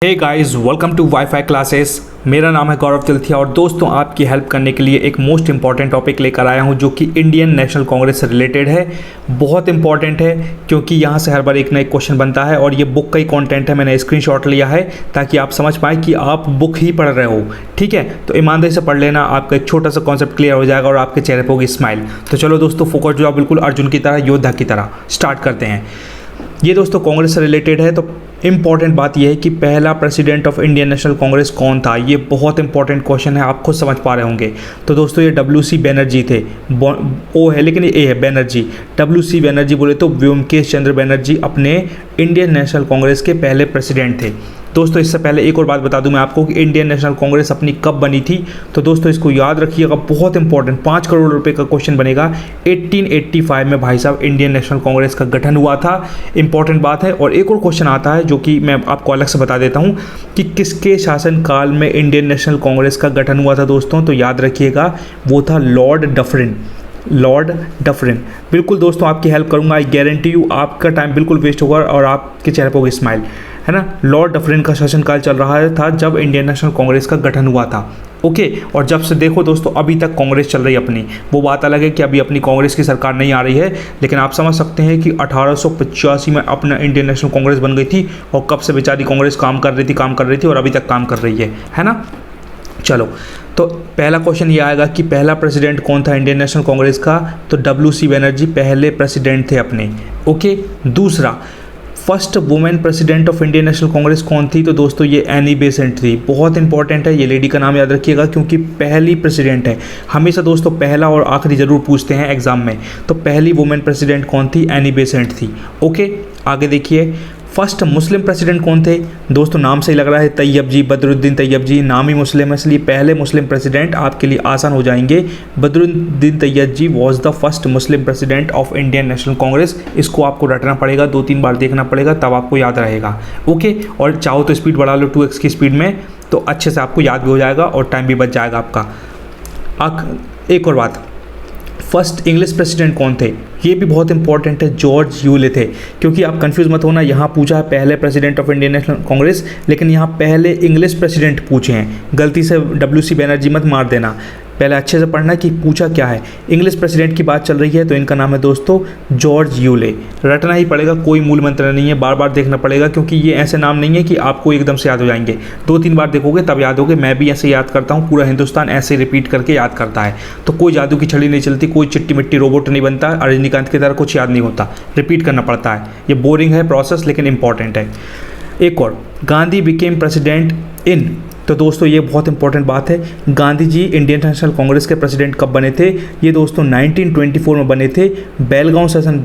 Hey guys, welcome to wifi classes. मेरा नाम है गौरव तिलथिया और दोस्तों आपकी हेल्प करने के लिए एक मोस्ट इंपॉर्टेंट टॉपिक लेकर आया हूं जो कि इंडियन नेशनल कांग्रेस से रिलेटेड है। बहुत इंपॉर्टेंट है क्योंकि यहां से हर बार एक ना एक क्वेश्चन बनता है और ये बुक का ही कंटेंट है। मैंने स्क्रीनशॉट लिया है ताकि आप समझ पाएँ कि आप बुक ही पढ़ रहे हो। ठीक है, तो ईमानदारी से पढ़ लेना, आपका एक छोटा सा कॉन्सेप्ट क्लियर हो जाएगा और आपके चेहरे पर होगी स्माइल। तो चलो दोस्तों, फोकस जो बिल्कुल अर्जुन की तरह, योद्धा की तरह स्टार्ट करते हैं। ये दोस्तों कांग्रेस से रिलेटेड है। तो इंपॉर्टेंट बात यह है कि पहला president of Indian National Congress कौन था। ये बहुत इंपॉर्टेंट क्वेश्चन है, आप खुद समझ पा रहे होंगे। तो दोस्तों ये WC बनर्जी थे। ओ है लेकिन ये ए है, बनर्जी। WC बनर्जी बोले तो व्योमकेश चंद्र बनर्जी अपने इंडियन नेशनल कांग्रेस के पहले प्रेसिडेंट थे। दोस्तों इससे पहले एक और बात बता दूं मैं आपको कि इंडियन नेशनल कांग्रेस अपनी कब बनी थी। तो दोस्तों इसको याद रखिएगा, बहुत इंपॉर्टेंट 5 करोड़ रुपए का क्वेश्चन बनेगा। 1885 में भाई साहब इंडियन नेशनल कांग्रेस का गठन हुआ था। इंपॉर्टेंट बात है। और एक और क्वेश्चन आता है जो कि मैं आपको अलग से बता देता हूँ कि किसके शासनकाल में इंडियन नेशनल कांग्रेस का गठन हुआ था दोस्तों। तो याद रखिएगा वो था लॉर्ड डफरिन। Lord Dufferin. बिल्कुल दोस्तों आपकी हेल्प करूंगा, आई गारंटी यू। आपका टाइम बिल्कुल वेस्ट होगा और आपके चेहरे पर होगी स्माइल, है ना। लॉर्ड डफरिन का शासनकाल चल रहा था जब इंडियन नेशनल कांग्रेस का गठन हुआ था। ओके, और जब से देखो दोस्तों अभी तक कांग्रेस चल रही है अपनी। वो बात अलग है कि अभी अपनी कांग्रेस की सरकार नहीं आ रही है, लेकिन आप समझ सकते हैं कि 1885 में अपना इंडियन नेशनल कांग्रेस बन गई थी और कब से बेचारी कांग्रेस काम कर रही थी और अभी तक काम कर रही है ना। चलो, तो पहला क्वेश्चन ये आएगा कि पहला प्रेसिडेंट कौन था इंडियन नेशनल कांग्रेस का। तो WC बनर्जी पहले प्रेसिडेंट थे अपने। ओके, दूसरा first women president of Indian National Congress कौन थी। तो दोस्तों ये एनी बेसेंट थी। बहुत इंपॉर्टेंट है, ये लेडी का नाम याद रखिएगा क्योंकि पहली प्रेसिडेंट है। हमेशा दोस्तों पहला और आखिरी जरूर पूछते हैं एग्जाम में। तो पहली वुमेन प्रेसिडेंट कौन थी, एनी बेसेंट थी। ओके, आगे देखिए। फर्स्ट मुस्लिम प्रेसिडेंट कौन थे। दोस्तों नाम से ही लग रहा है, तैयब जी, बदरुद्दीन तैयब जी। नाम ही मुस्लिम है इसलिए पहले मुस्लिम प्रेसिडेंट आपके लिए आसान हो जाएंगे। Badruddin Tyab ji was the first Muslim president of Indian National Congress. इसको आपको रटना पड़ेगा, 2-3 बार देखना पड़ेगा, तब आपको याद रहेगा। ओके, और चाहो तो स्पीड बढ़ा लो 2x की स्पीड में, तो अच्छे से आपको याद भी हो जाएगा और टाइम भी बच जाएगा आपका। एक और बात, फर्स्ट इंग्लिश प्रेसिडेंट कौन थे। ये भी बहुत इंपॉर्टेंट है, जॉर्ज यूले थे। क्योंकि आप कंफ्यूज मत होना, यहाँ पूछा है पहले president of Indian National Congress, लेकिन यहाँ पहले इंग्लिश प्रेसिडेंट पूछे हैं। गलती से WC बनर्जी मत मार देना, पहले अच्छे से पढ़ना कि पूछा क्या है। इंग्लिश प्रेसिडेंट की बात चल रही है तो इनका नाम है दोस्तों जॉर्ज यूले। रटना ही पड़ेगा, कोई मूल मंत्र नहीं है, बार बार देखना पड़ेगा क्योंकि ये ऐसे नाम नहीं है कि आपको एकदम से याद हो जाएंगे। 2-3 बार देखोगे तब याद होगे। मैं भी ऐसे याद करता हूँ, पूरा हिंदुस्तान ऐसे रिपीट करके याद करता है। तो कोई जादू की छड़ी नहीं चलती, कोई चिट्टी मिट्टी रोबोट नहीं बनता, रजनीकांत की तरह कुछ याद नहीं होता, रिपीट करना पड़ता है। ये बोरिंग है प्रोसेस लेकिन इंपॉर्टेंट है। एक और, गांधी बिकेम प्रेसिडेंट इन। तो दोस्तों ये बहुत इंपॉर्टेंट बात है। गांधी जी इंडियन नेशनल कांग्रेस के प्रेसिडेंट कब बने थे। ये दोस्तों 1924 में बने थे। बेलगांव सेशन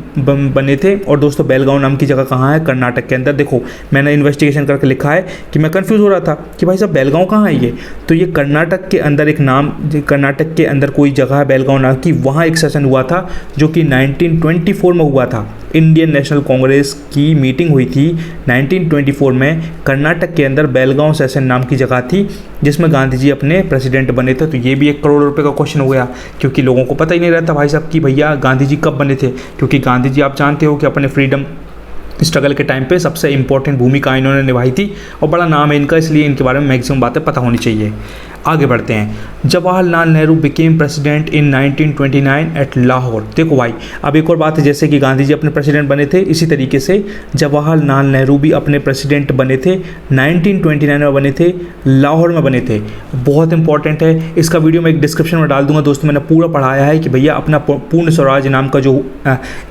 बने थे। और दोस्तों बेलगांव नाम की जगह कहाँ है, कर्नाटक के अंदर। देखो मैंने इन्वेस्टिगेशन करके लिखा है कि मैं कंफ्यूज हो रहा था कि भाई साहब बेलगांव कहाँ है ये। तो ये कर्नाटक के अंदर एक नाम, कर्नाटक के अंदर कोई जगह है बेलगांव नाम की, वहाँ एक सेशन हुआ था जो कि 1924 में हुआ था। इंडियन नेशनल कांग्रेस की मीटिंग हुई थी 1924 में कर्नाटक के अंदर बेलगांव सेशन नाम की जगह थी, जिसमें गांधी जी अपने प्रेसिडेंट बने थे। तो ये भी 1 करोड़ रुपए का क्वेश्चन हो गया क्योंकि लोगों को पता ही नहीं रहता भाई साहब कि भैया गांधी जी कब बने थे। क्योंकि गांधी जी आप जानते हो कि अपने फ्रीडम स्ट्रगल के टाइम पे सबसे इंपॉर्टेंट भूमिका इन्होंने निभाई थी और बड़ा नाम है इनका, इसलिए इनके बारे में मैक्सिमम बातें पता होनी चाहिए। आगे बढ़ते हैं। Jawaharlal Nehru became president in 1929 eight Lahore. देखो भाई, अब एक और बात है, जैसे कि गांधी जी अपने प्रेसिडेंट बने थे, इसी तरीके से जवाहरलाल नेहरू भी अपने प्रेसिडेंट बने थे। 1929 में बने थे, लाहौर में बने थे। बहुत इंपॉर्टेंट है, इसका वीडियो मैं एक डिस्क्रिप्शन में डाल दूंगा दोस्तों। मैंने पूरा पढ़ाया है कि भैया अपना पूर्ण स्वराज नाम का जो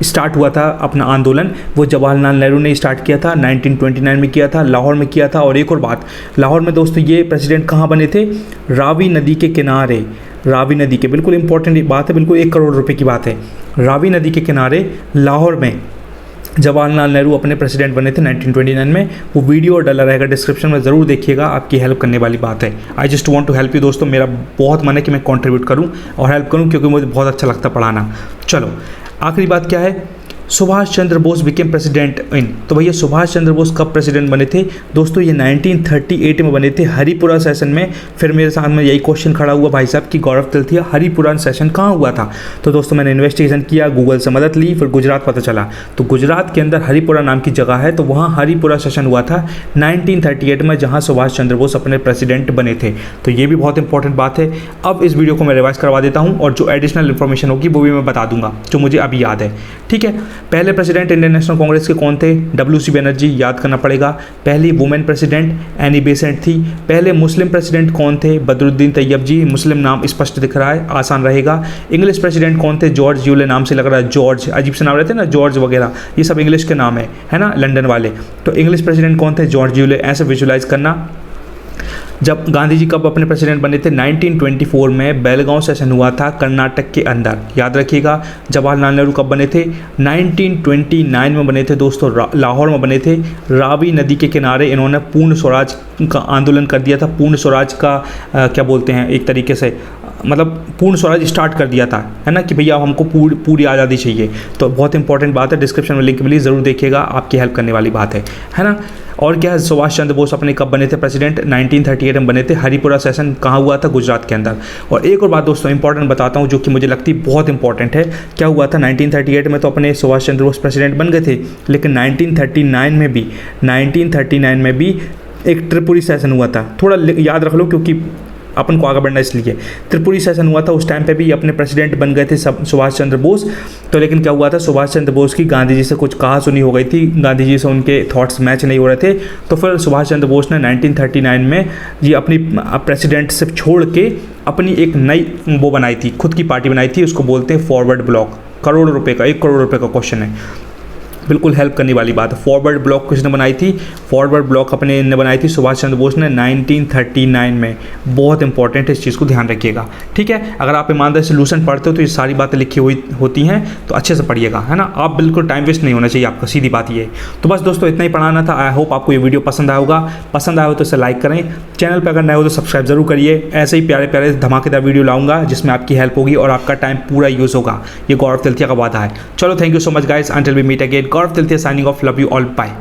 स्टार्ट हुआ था अपना आंदोलन, वो जवाहरलाल नेहरू ने स्टार्ट किया था, 1929 में किया था, लाहौर में किया था। और एक और बात, लाहौर में दोस्तों ये प्रेसिडेंट कहाँ बने थे, रावी नदी के किनारे। रावी नदी के, बिल्कुल इंपॉर्टेंट बात है, बिल्कुल 1 करोड़ रुपए की बात है। रावी नदी के किनारे लाहौर में जवाहरलाल नेहरू अपने प्रेसिडेंट बने थे 1929 में। वो वीडियो डाला रहेगा डिस्क्रिप्शन में, ज़रूर देखिएगा, आपकी हेल्प करने वाली बात है। I just want to help you दोस्तों। मेरा बहुत मन है कि मैं कंट्रीब्यूट करूं और हेल्प करूं क्योंकि मुझे बहुत अच्छा लगता पढ़ाना। चलो आखिरी बात क्या है, Subhash Chandra Bose became president in, तो भैया सुभाष चंद्र बोस कब प्रेसिडेंट बने थे दोस्तों? ये 1938 में बने थे, हरिपुरा सेशन में। फिर मेरे सामने यही क्वेश्चन खड़ा हुआ भाई साहब कि गौरव तिलथिया हरिपुरा सेशन कहाँ हुआ था? तो दोस्तों मैंने इन्वेस्टिगेशन किया, गूगल से मदद ली, फिर गुजरात पता चला। तो गुजरात के अंदर हरिपुरा नाम की जगह है, तो वहाँ हरिपुरा सेशन हुआ था 1938 में, जहाँ सुभाष चंद्र बोस अपने प्रेसिडेंट बने थे। तो ये भी बहुत इंपॉर्टेंट बात है। अब इस वीडियो को मैं रिवाइज करवा देता हूँ और जो एडिशनल इन्फॉर्मेशन होगी वो भी मैं बता दूंगा जो मुझे अभी याद है। ठीक है, पहले प्रेसिडेंट इंडियन नेशनल कांग्रेस के कौन थे? WC बनर्जी, याद करना पड़ेगा। पहली वुमेन प्रेसिडेंट एनी बेसेंट थी। पहले मुस्लिम प्रेसिडेंट कौन थे? बदरुद्दीन तैयब जी, मुस्लिम नाम स्पष्ट दिख रहा है, आसान रहेगा। इंग्लिश प्रेसिडेंट कौन थे? जॉर्ज यूले, नाम से लग रहा है जॉर्ज, अजीब से नाम रहते हैं ना जॉर्ज वगैरह, ये सब इंग्लिश के नाम है ना, लंदन वाले। तो इंग्लिश प्रेसिडेंट कौन थे? जॉर्ज यूले, ऐसे विजुलाइज करना। जब गांधी जी कब अपने प्रेसिडेंट बने थे? 1924 में बेलगांव सेशन हुआ था कर्नाटक के अंदर, याद रखिएगा। जवाहरलाल नेहरू कब बने थे? 1929 में बने थे दोस्तों, लाहौर में बने थे। रावी नदी के किनारे इन्होंने पूर्ण स्वराज का आंदोलन कर दिया था। पूर्ण स्वराज का क्या बोलते हैं, एक तरीके से मतलब पूर्ण स्वराज स्टार्ट कर दिया था, है ना, कि भैया हमको पूरी आज़ादी चाहिए। तो बहुत इंपॉर्टेंट बात है, डिस्क्रिप्शन में लिंक मिली, ज़रूर देखिएगा, आपकी हेल्प करने वाली बात है ना। और क्या है, सुभाष चंद्र बोस अपने कब बने थे प्रेसिडेंट? 1938 में बने थे। हरिपुरा सेशन कहाँ हुआ था? गुजरात के अंदर। और एक और बात दोस्तों इंपॉर्टेंट बताता हूँ जो कि मुझे लगती है बहुत इंपॉर्टेंट है। क्या हुआ था 1938 में? तो अपने सुभाष चंद्र बोस प्रेसिडेंट बन गए थे, लेकिन 1939 में भी एक त्रिपुरी सेशन हुआ था। थोड़ा याद रख लो क्योंकि अपन को आगे बढ़ना, इसलिए त्रिपुरी सेशन हुआ था। उस टाइम पे भी अपने प्रेसिडेंट बन गए थे सुभाष चंद्र बोस। तो लेकिन क्या हुआ था, सुभाष चंद्र बोस की गांधी जी से कुछ कहा सुनी हो गई थी, गांधी जी से उनके थॉट्स मैच नहीं हो रहे थे। तो फिर सुभाष चंद्र बोस ने 1939 में ये अपनी प्रेसिडेंटशिप छोड़ के अपनी एक नई वो बनाई थी, खुद की पार्टी बनाई थी, उसको बोलते हैं फॉरवर्ड ब्लॉक। करोड़ रुपये का, 1 करोड़ रुपये का क्वेश्चन है, बिल्कुल हेल्प करने वाली बात है। फॉरवर्ड ब्लॉक किसने बनाई थी? फॉरवर्ड ब्लॉक अपने ने बनाई थी सुभाष चंद्र बोस ने 1939 में। बहुत इंपॉर्टेंट है, इस चीज़ को ध्यान रखिएगा। ठीक है, अगर आप ईमानदारी सोल्यूशन पढ़ते हो तो ये सारी बातें लिखी हुई होती हैं, तो अच्छे से पढ़िएगा, है ना। आप बिल्कुल टाइम वेस्ट नहीं होना चाहिए आपका, सीधी बात ये है। तो बस दोस्तों इतना ही पढ़ाना था। आई होप आपको ये वीडियो पसंद आया होगा। पसंद आया हो तो इसे लाइक करें, चैनल पर अगर नए हो तो सब्सक्राइब जरूर करिए। ऐसे ही प्यारे प्यारे धमाकेदार वीडियो लाऊंगा जिसमें आपकी हेल्प होगी और आपका टाइम पूरा यूज़ होगा। ये गौरव तिलथिया का वादा है। चलो, thank you so much guys, until we meet again. Gaurav Tilthiya signing off, love you all, bye.